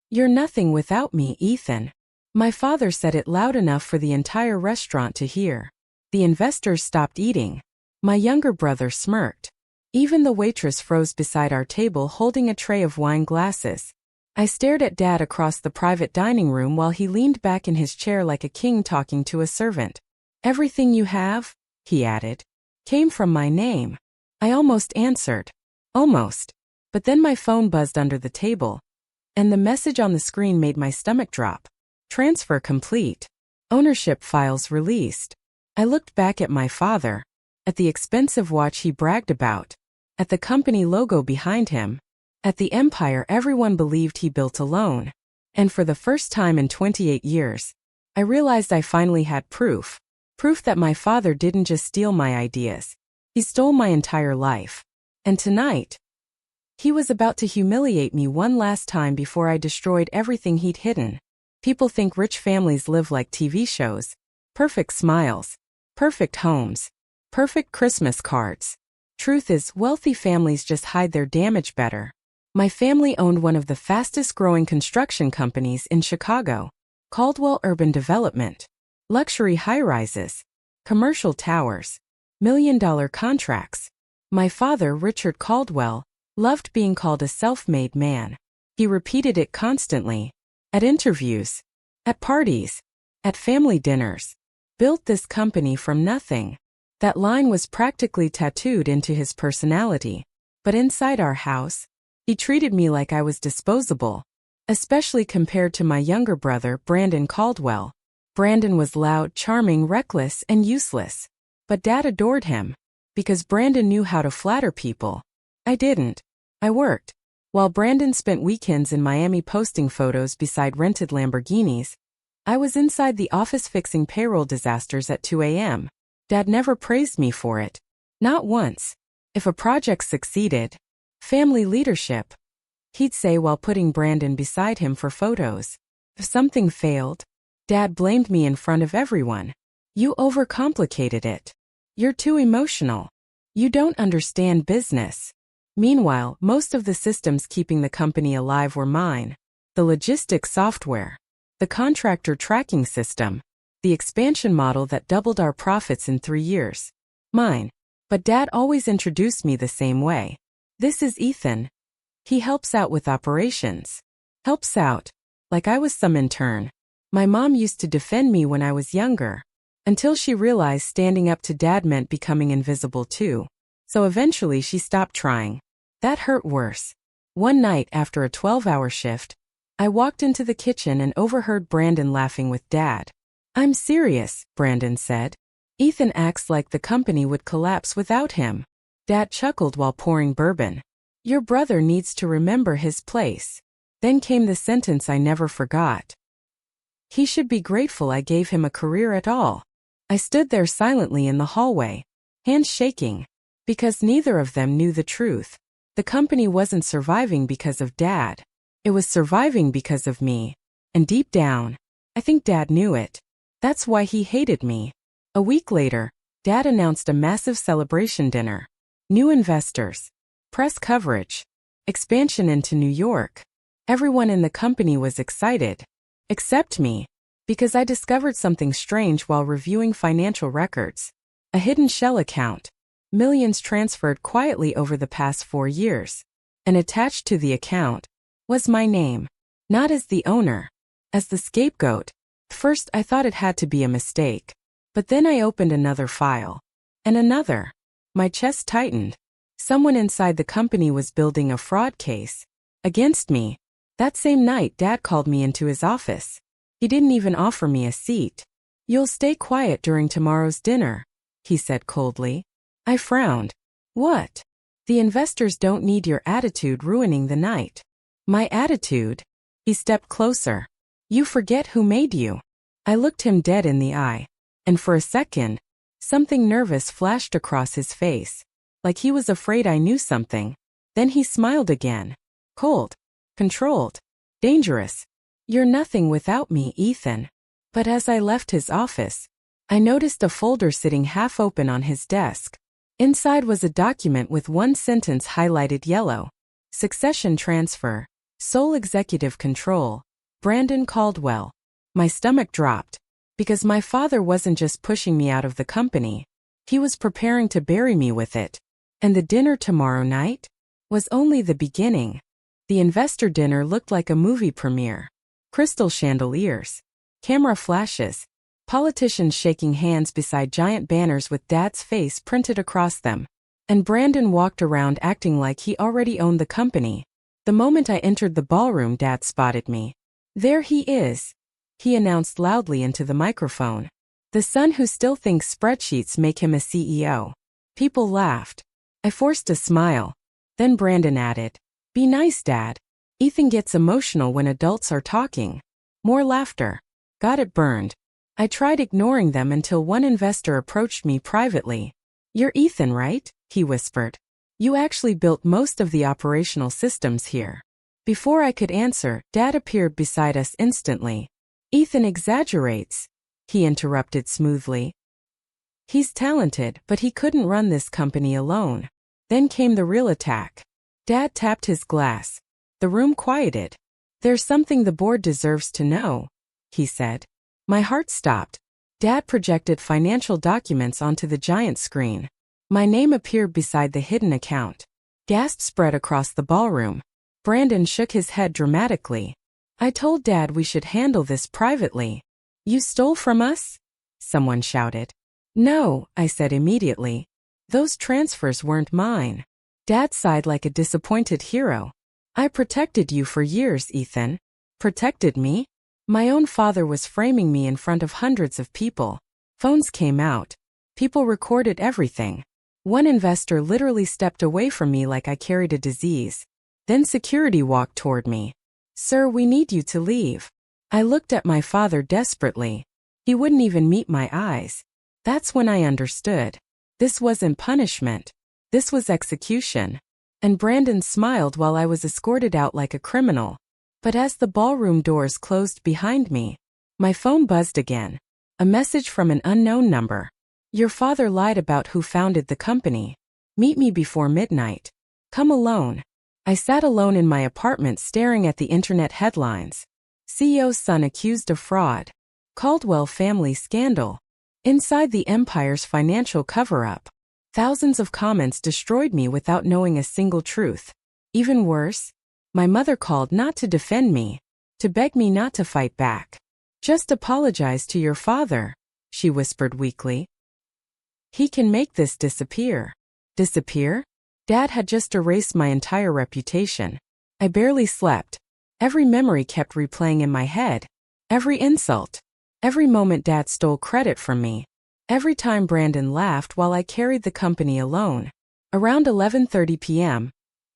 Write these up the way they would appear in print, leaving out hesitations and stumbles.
"You're nothing without me, Ethan." My father said it loud enough for the entire restaurant to hear. The investors stopped eating. My younger brother smirked. Even the waitress froze beside our table holding a tray of wine glasses. I stared at Dad across the private dining room while he leaned back in his chair like a king talking to a servant. "Everything you have," he added, "came from my name." I almost answered. Almost. But then my phone buzzed under the table, and the message on the screen made my stomach drop. "Transfer complete. Ownership files released." I looked back at my father, at the expensive watch he bragged about, at the company logo behind him, at the empire everyone believed he built alone. And for the first time in 28 years, I realized I finally had proof. Proof that my father didn't just steal my ideas. He stole my entire life. And tonight, he was about to humiliate me one last time before I destroyed everything he'd hidden. People think rich families live like TV shows. Perfect smiles. Perfect homes. Perfect Christmas cards. Truth is, wealthy families just hide their damage better. My family owned one of the fastest growing construction companies in Chicago. Caldwell Urban Development. Luxury high-rises. Commercial towers. $1 million contracts. My father, Richard Caldwell, loved being called a self-made man. He repeated it constantly. At interviews. At parties. At family dinners. Built this company from nothing. That line was practically tattooed into his personality. But inside our house, he treated me like I was disposable. Especially compared to my younger brother, Brandon Caldwell. Brandon was loud, charming, reckless, and useless. But Dad adored him. Because Brandon knew how to flatter people. I didn't. I worked. While Brandon spent weekends in Miami posting photos beside rented Lamborghinis, I was inside the office fixing payroll disasters at 2 a.m. Dad never praised me for it. Not once. If a project succeeded, family leadership, he'd say while putting Brandon beside him for photos. If something failed, Dad blamed me in front of everyone. "You overcomplicated it. You're too emotional. You don't understand business." Meanwhile, most of the systems keeping the company alive were mine. The logistics software. The contractor tracking system. The expansion model that doubled our profits in 3 years. Mine. But Dad always introduced me the same way. "This is Ethan. He helps out with operations." Helps out. Like I was some intern. My mom used to defend me when I was younger. Until she realized standing up to Dad meant becoming invisible too. So eventually she stopped trying. That hurt worse. One night after a 12-hour shift, I walked into the kitchen and overheard Brandon laughing with Dad. "I'm serious," Brandon said. "Ethan acts like the company would collapse without him." Dad chuckled while pouring bourbon. "Your brother needs to remember his place." Then came the sentence I never forgot. "He should be grateful I gave him a career at all." I stood there silently in the hallway, hands shaking, because neither of them knew the truth. The company wasn't surviving because of Dad. It was surviving because of me. And deep down, I think Dad knew it. That's why he hated me. A week later, Dad announced a massive celebration dinner. New investors. Press coverage. Expansion into New York. Everyone in the company was excited. Except me. Because I discovered something strange while reviewing financial records. A hidden shell account. Millions transferred quietly over the past 4 years. And attached to the account was my name. Not as the owner. As the scapegoat. First I thought it had to be a mistake. But then I opened another file. And another. My chest tightened. Someone inside the company was building a fraud case. Against me. That same night Dad called me into his office. He didn't even offer me a seat. "You'll stay quiet during tomorrow's dinner," he said coldly. I frowned. "What?" "The investors don't need your attitude ruining the night." "My attitude?" He stepped closer. "You forget who made you." I looked him dead in the eye. And for a second, something nervous flashed across his face. Like he was afraid I knew something. Then he smiled again. Cold. Controlled. Dangerous. "You're nothing without me, Ethan." But as I left his office, I noticed a folder sitting half open on his desk. Inside was a document with one sentence highlighted yellow. "Succession transfer. Sole executive control. Brandon Caldwell. My stomach dropped. Because my father wasn't just pushing me out of the company. He was preparing to bury me with it. And the dinner tomorrow night was only the beginning. The investor dinner looked like a movie premiere. Crystal chandeliers. Camera flashes. Politicians shaking hands beside giant banners with Dad's face printed across them. And Brandon walked around acting like he already owned the company. The moment I entered the ballroom, Dad spotted me. "There he is," he announced loudly into the microphone. "The son who still thinks spreadsheets make him a CEO." People laughed. I forced a smile. Then Brandon added, "Be nice, Dad. Ethan gets emotional when adults are talking." More laughter. Got it burned. I tried ignoring them until one investor approached me privately. "You're Ethan, right?" he whispered. "You actually built most of the operational systems here." Before I could answer, Dad appeared beside us instantly. "Ethan exaggerates," he interrupted smoothly. "He's talented, but he couldn't run this company alone." Then came the real attack. Dad tapped his glass. The room quieted. "There's something the board deserves to know," he said. My heart stopped. Dad projected financial documents onto the giant screen. My name appeared beside the hidden account. Gasps spread across the ballroom. Brandon shook his head dramatically. "I told Dad we should handle this privately." "You stole from us?" someone shouted. "No," I said immediately. "Those transfers weren't mine." Dad sighed like a disappointed hero. "I protected you for years, Ethan." "Protected me?" My own father was framing me in front of hundreds of people. Phones came out. People recorded everything. One investor literally stepped away from me like I carried a disease. Then security walked toward me. "Sir, we need you to leave." I looked at my father desperately. He wouldn't even meet my eyes. That's when I understood. This wasn't punishment. This was execution. And Brandon smiled while I was escorted out like a criminal. But as the ballroom doors closed behind me, my phone buzzed again. A message from an unknown number. "Your father lied about who founded the company. Meet me before midnight. Come alone." I sat alone in my apartment staring at the internet headlines. CEO's son accused of fraud. Caldwell family scandal. Inside the empire's financial cover-up. Thousands of comments destroyed me without knowing a single truth. Even worse, my mother called not to defend me, to beg me not to fight back. "Just apologize to your father," she whispered weakly. "He can make this disappear." Disappear? Dad had just erased my entire reputation. I barely slept. Every memory kept replaying in my head. Every insult. Every moment Dad stole credit from me. Every time Brandon laughed while I carried the company alone. Around 11:30 p.m.,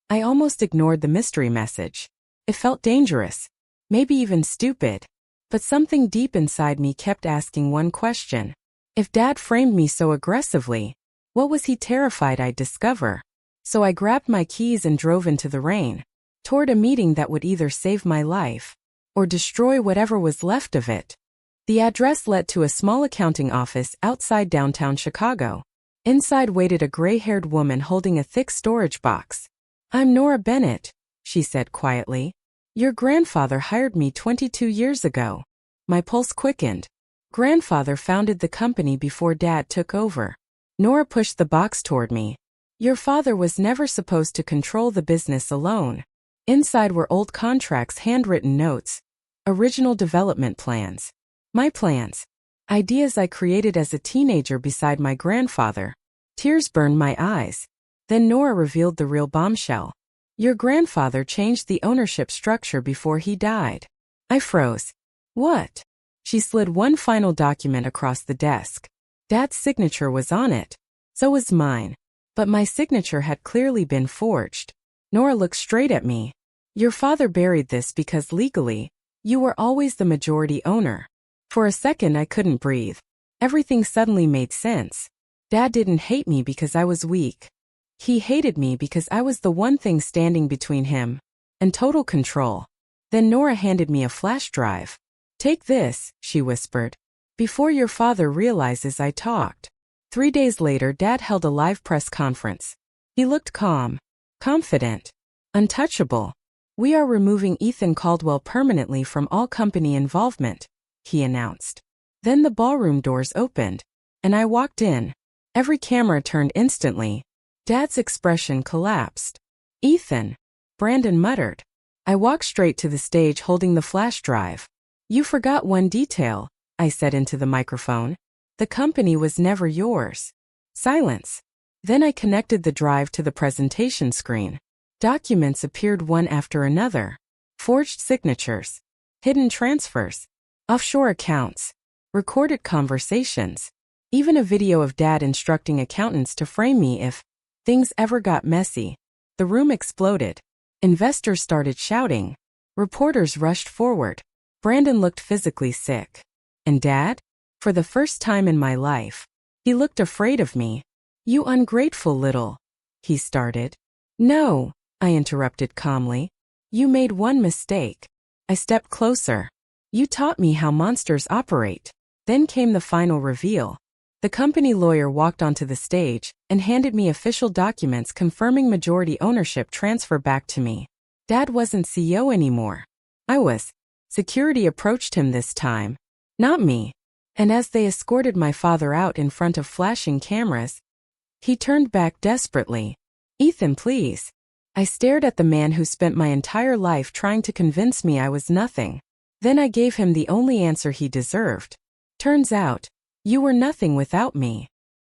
I almost ignored the mystery message. It felt dangerous. Maybe even stupid. But something deep inside me kept asking one question. If Dad framed me so aggressively, what was he terrified I'd discover? So I grabbed my keys and drove into the rain, toward a meeting that would either save my life or destroy whatever was left of it. The address led to a small accounting office outside downtown Chicago. Inside waited a gray-haired woman holding a thick storage box. "I'm Nora Bennett," she said quietly. "Your grandfather hired me 22 years ago." My pulse quickened. Grandfather founded the company before Dad took over. Nora pushed the box toward me. "Your father was never supposed to control the business alone." Inside were old contracts, handwritten notes, original development plans. My plans. Ideas I created as a teenager beside my grandfather. Tears burned my eyes. Then Nora revealed the real bombshell. "Your grandfather changed the ownership structure before he died." I froze. "What?" She slid one final document across the desk. Dad's signature was on it. So was mine. But my signature had clearly been forged. Nora looked straight at me. "Your father buried this because legally, you were always the majority owner." For a second I couldn't breathe. Everything suddenly made sense. Dad didn't hate me because I was weak. He hated me because I was the one thing standing between him and total control. Then Nora handed me a flash drive. "Take this," she whispered, "before your father realizes I talked." 3 days later, Dad held a live press conference. He looked calm, confident, untouchable. "We are removing Ethan Caldwell permanently from all company involvement," he announced. Then the ballroom doors opened, and I walked in. Every camera turned instantly. Dad's expression collapsed. "Ethan," Brandon muttered. I walked straight to the stage holding the flash drive. "You forgot one detail," I said into the microphone. "The company was never yours." Silence. Then I connected the drive to the presentation screen. Documents appeared one after another. Forged signatures, hidden transfers, offshore accounts, recorded conversations, even a video of Dad instructing accountants to frame me if things ever got messy. The room exploded. Investors started shouting. Reporters rushed forward. Brandon looked physically sick. And Dad? For the first time in my life, he looked afraid of me. "You ungrateful little," he started. "No," I interrupted calmly. "You made one mistake." I stepped closer. "You taught me how monsters operate." Then came the final reveal. The company lawyer walked onto the stage and handed me official documents confirming majority ownership transfer back to me. Dad wasn't CEO anymore. I was. Security approached him this time, not me. And as they escorted my father out in front of flashing cameras, he turned back desperately. "Ethan, please." I stared at the man who spent my entire life trying to convince me I was nothing. Then I gave him the only answer he deserved. "Turns out, you were nothing without me."